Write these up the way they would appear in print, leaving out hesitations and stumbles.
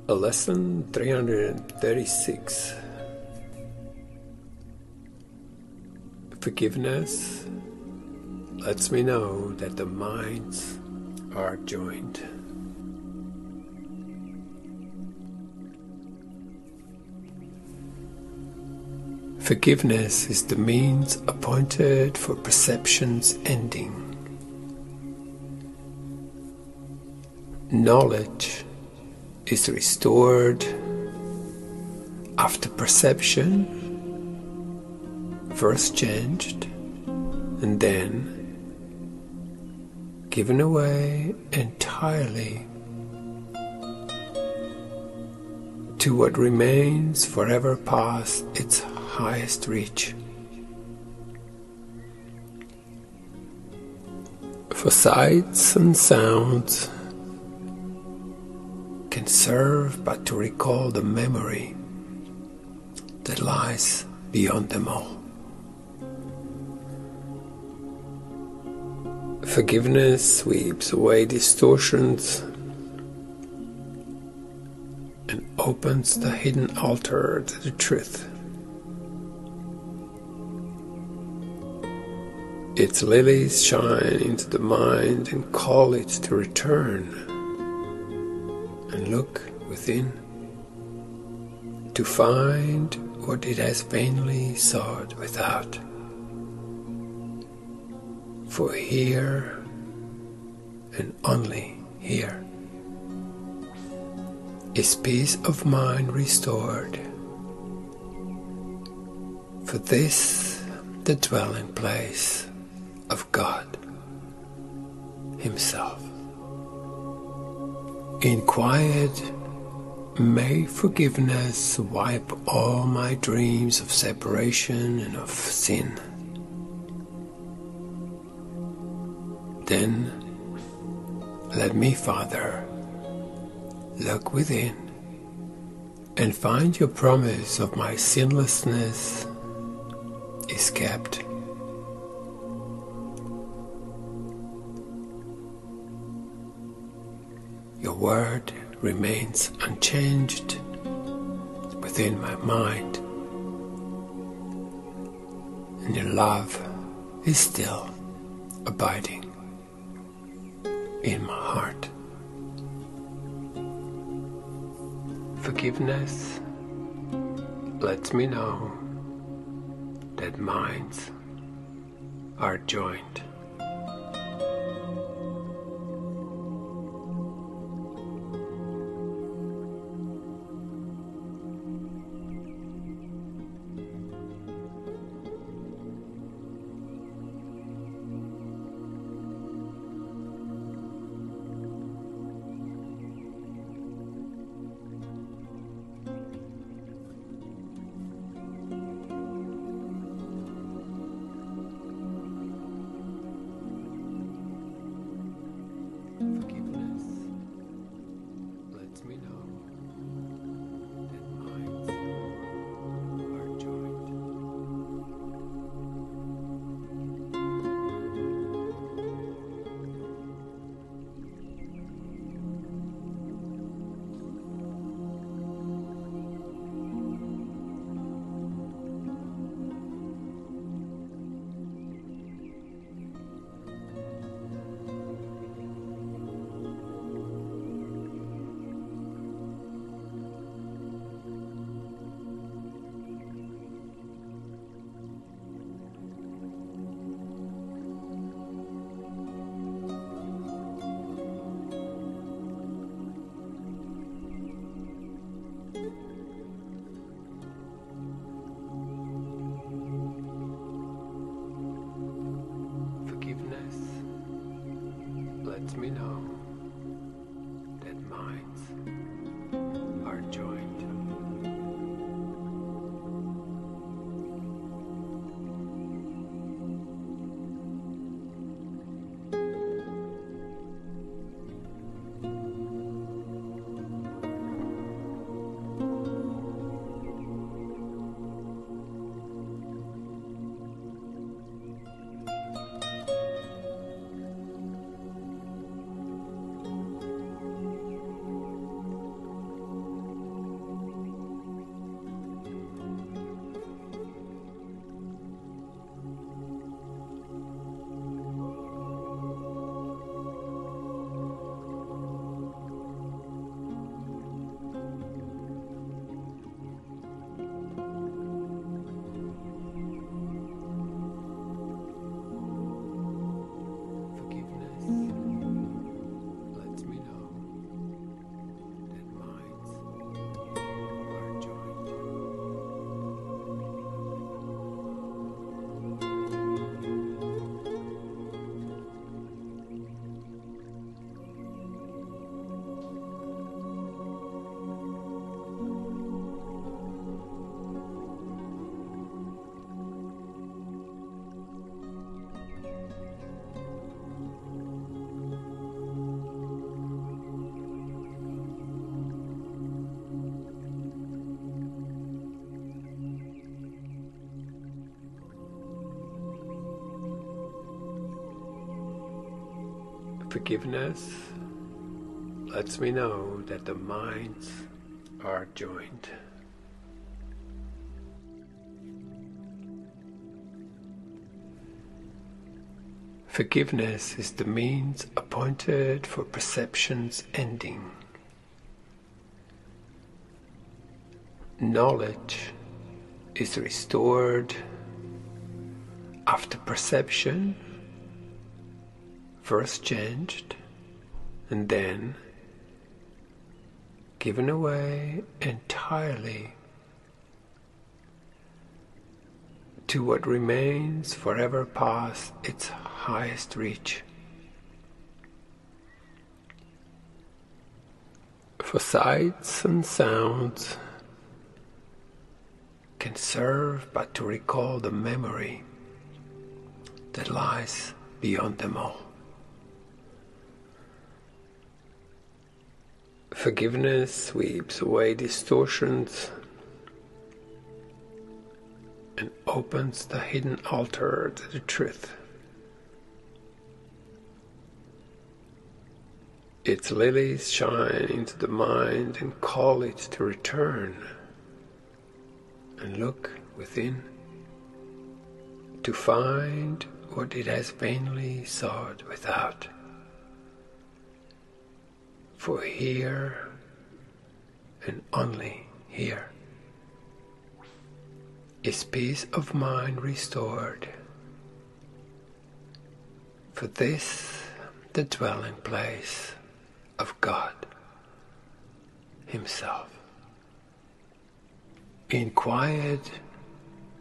A lesson 336. Forgiveness lets me know that the minds are joined. Forgiveness is the means appointed for perception's ending. Knowledge is restored after perception first changed and then given away entirely to what remains forever past its highest reach. For sights and sounds can serve but to recall the memory that lies beyond them all. Forgiveness sweeps away distortions and opens the hidden altar to the truth. Its lilies shine into the mind and call it to return and look within to find what it has vainly sought without. For here and only here is peace of mind restored. For this the dwelling place of God Himself. In quiet may forgiveness wipe all my dreams of separation and of sin. Then let me, Father, look within and find your promise of my sinlessness is kept. Your word remains unchanged within my mind, and your love is still abiding in my heart. Forgiveness lets me know that minds are joined. Lets me know that minds are joined. Forgiveness lets me know that the minds are joined. Forgiveness is the means appointed for perception's ending. Knowledge is restored after perception first changed and then given away entirely to what remains forever past its highest reach. For sights and sounds can serve but to recall the memory that lies beyond them all. Forgiveness sweeps away distortions and opens the hidden altar to the truth. Its lilies shine into the mind and call it to return and look within to find what it has vainly sought without. For here and only here is peace of mind restored. For this the dwelling place of God Himself. In quiet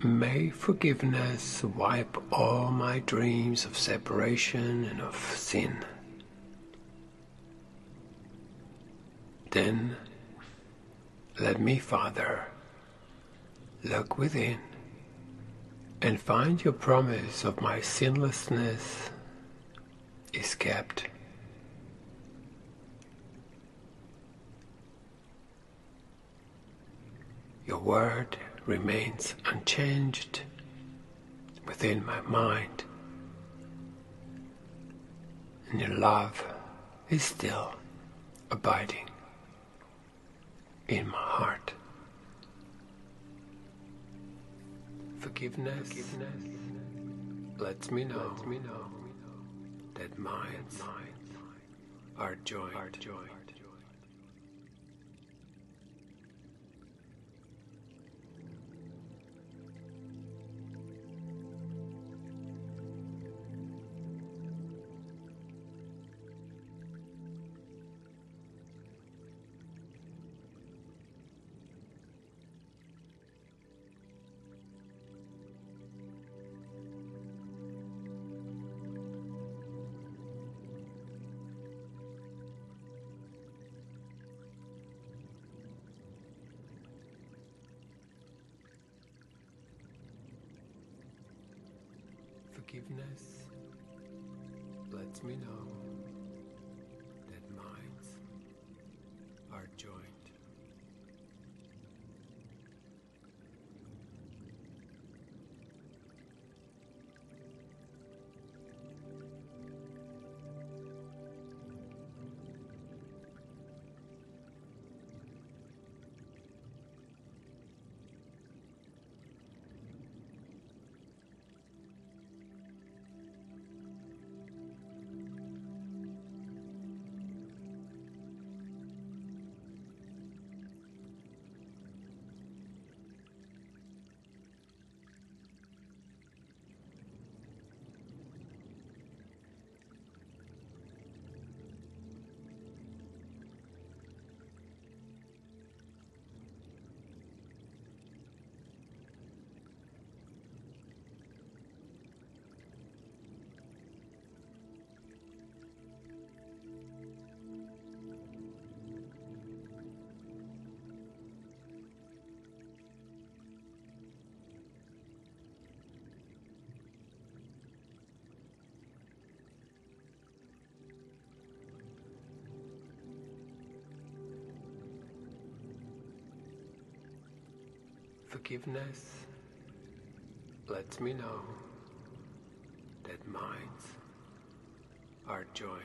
may forgiveness wipe all my dreams of separation and of sin. Then let me, Father, look within and find your promise of my sinlessness is kept. Your word remains unchanged within my mind, and your love is still abiding in my heart. Forgiveness lets me know that minds are joined. Forgiveness lets me know that minds are joined. Forgiveness lets me know that minds are joined.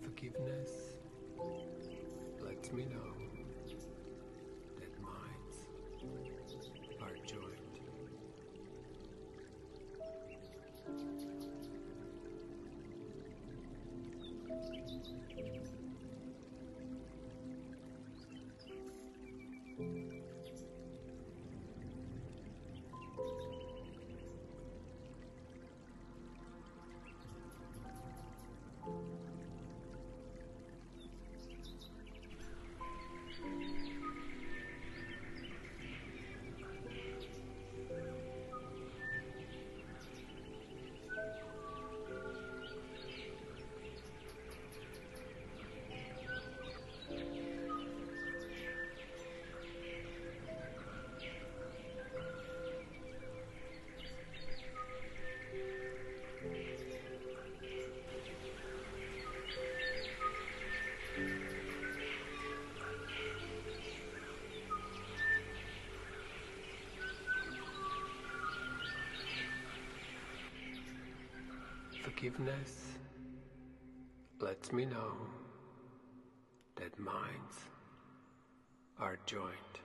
Forgiveness lets me know that minds are joined. Forgiveness lets me know that minds are joined.